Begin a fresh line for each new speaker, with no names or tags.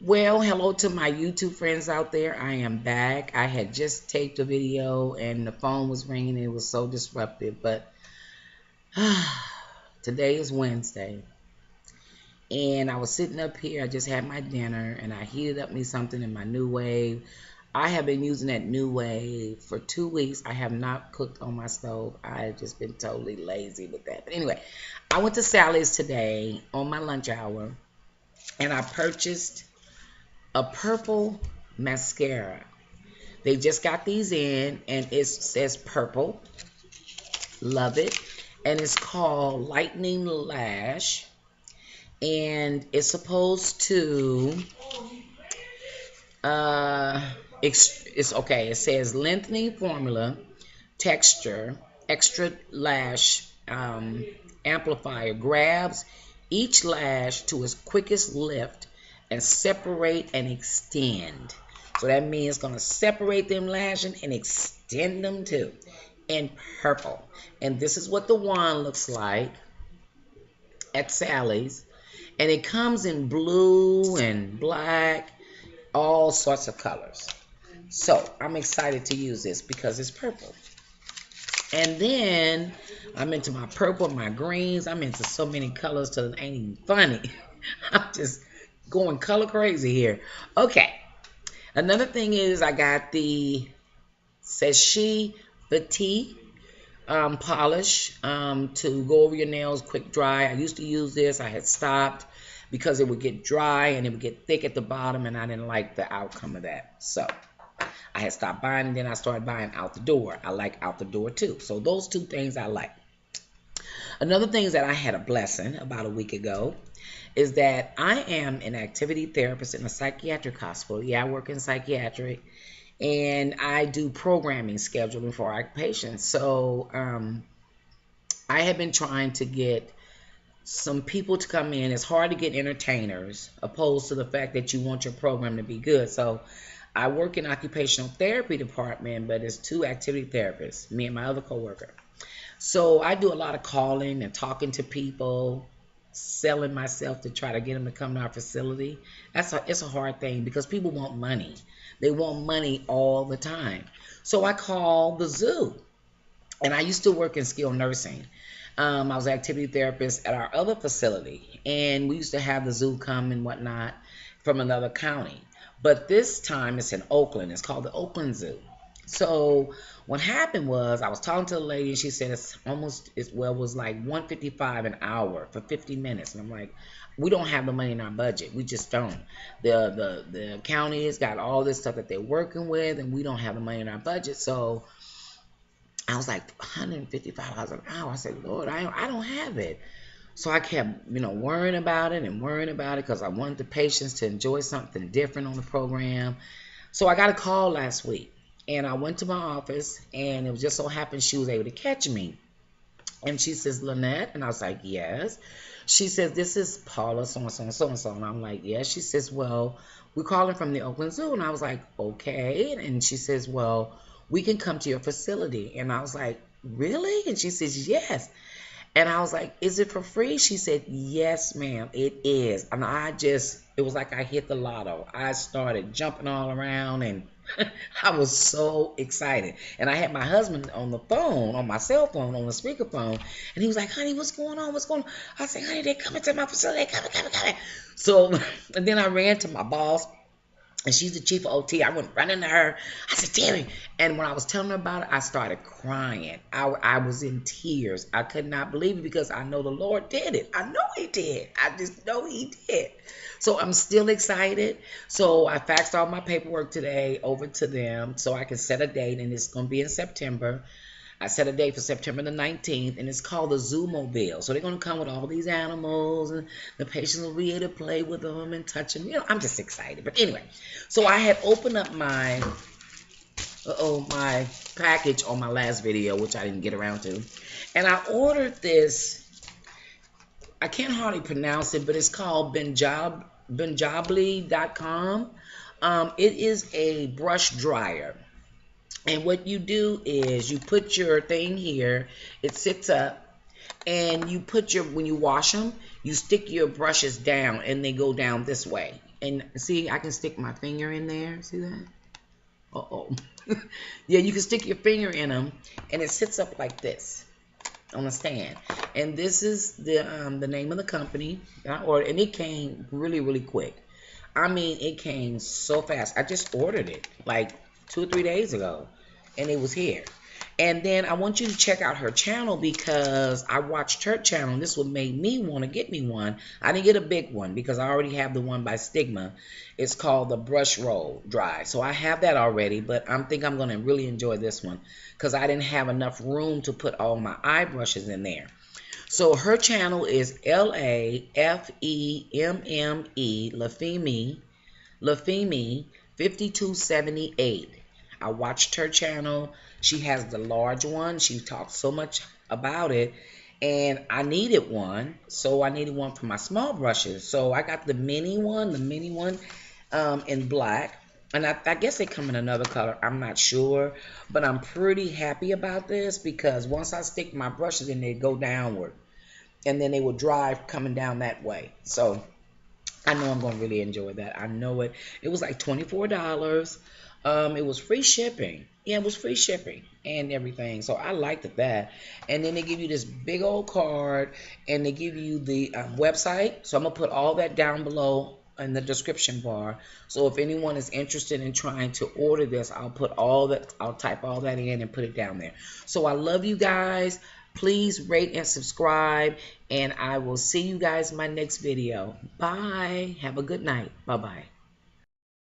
Well, hello to my YouTube friends out there. I am back. I had just taped a video and the phone was ringing. It was so disruptive, but today is Wednesday. And I was sitting up here. I just had my dinner and I heated up me something in my New Wave. I have been using that New Wave for 2 weeks. I have not cooked on my stove. I have just been totally lazy with that. But anyway, I went to Sally's today on my lunch hour and I purchased a purple mascara. They just got these in and it says purple. Love it. And it's called Lightning Lash. And it's supposed to it's okay. It says lengthening formula, texture, extra lash amplifier, grabs each lash to its quickest lift and separate and extend. So that means it's going to separate them lashes and extend them too. In purple. And this is what the wand looks like at Sally's. And it comes in blue and black, all sorts of colors. So I'm excited to use this because it's purple. And then I'm into my purple, my greens. I'm into so many colors till it ain't even funny. I'm just going color crazy here. Okay. Another thing is I got the Sechi Fatigue polish to go over your nails quick dry. I used to use this. I had stopped because it would get dry and it would get thick at the bottom and I didn't like the outcome of that. So I had stopped buying and then I started buying out the door. I like out the door too. So those two things I like. Another thing is that I had a blessing about a week ago is that I am an activity therapist in a psychiatric hospital. Yeah, I work in psychiatric and I do programming scheduling for our patients. So I have been trying to get some people to come in. It's hard to get entertainers opposed to the fact that you want your program to be good. So I work in occupational therapy department, but it's 2 activity therapists, me and my other coworker. So I do a lot of calling and talking to people, selling myself to try to get them to come to our facility. It's a hard thing because people want money. They want money all the time. So I call the zoo. And I used to work in skilled nursing. I was an activity therapist at our other facility. And we used to have the zoo come and whatnot from another county. But this time it's in Oakland. It's called the Oakland Zoo. So what happened was I was talking to the lady and she said it was like $155 an hour for 50 minutes. And I'm like, we don't have the money in our budget. We just don't. The county has got all this stuff that they're working with and we don't have the money in our budget. So I was like, $155 an hour. I said, Lord, I don't have it. So I kept, worrying about it because I wanted the patients to enjoy something different on the program. So I got a call last week and I went to my office and it was just so happened she was able to catch me. And she says, Lynette, and I was like, yes. She says, this is Paula, so-and-so and so-and-so. And I'm like, yes. She says, well, we're calling from the Oakland Zoo. And I was like, okay. And she says, well, we can come to your facility. And I was like, really? And she says, yes. And I was like, is it for free? She said, yes, ma'am, it is. And it was like I hit the lotto. I started jumping all around and I was so excited. And I had my husband on the phone, on my cell phone, on the speakerphone. And he was like, honey, what's going on? What's going on? I said, honey, they're coming to my facility. They're coming. So, and then I ran to my boss. And she's the chief of OT. I went running to her. I said, Terry. And when I was telling her about it, I started crying. I was in tears. I could not believe it because I know the Lord did it. I know he did. I just know he did. So I'm still excited. So I faxed all my paperwork today over to them so I can set a date. And it's going to be in September. I set a date for September the 19th, and it's called the Zoo Mobile. So they're going to come with all these animals, and the patients will be able to play with them and touch them. I'm just excited. But anyway, so I had opened up my package on my last video, which I didn't get around to. And I ordered this. I can't hardly pronounce it, but it's called Benjabelle.com. It is a brush dryer. And what you do is you put your thing here, it sits up, and you put when you wash them, you stick your brushes down and they go down this way. And see, I can stick my finger in there. See that? Uh-oh. Yeah, you can stick your finger in them, and it sits up like this on a stand. And this is the name of the company that I ordered, and it came really, really quick. I mean, it came so fast. I just ordered it like 2 or 3 days ago, and it was here. And then I want you to check out her channel because I watched her channel, and this what made me want to get me one. I didn't get a big one because I already have the one by Stigma. It's called the Brush Roll Dry. So I have that already, but I think I'm going to really enjoy this one because I didn't have enough room to put all my eye brushes in there. So her channel is Lafeme 5278. I watched her channel. She has the large one. She talks so much about it. And I needed one. So I needed one for my small brushes. So I got the mini one in black. And I guess they come in another color. I'm not sure. But I'm pretty happy about this because once I stick my brushes in, they go downward. And then they will dry coming down that way. So I know I'm going to really enjoy that. I know it. It was like $24. It was free shipping. Yeah, it was free shipping and everything. So I liked that. And then they give you this big old card, and they give you the website. So I'm going to put all that down below in the description bar. So if anyone is interested in trying to order this, I'll type all that in and put it down there. So I love you guys. Please rate and subscribe, and I will see you guys in my next video. Bye. Have a good night. Bye-bye.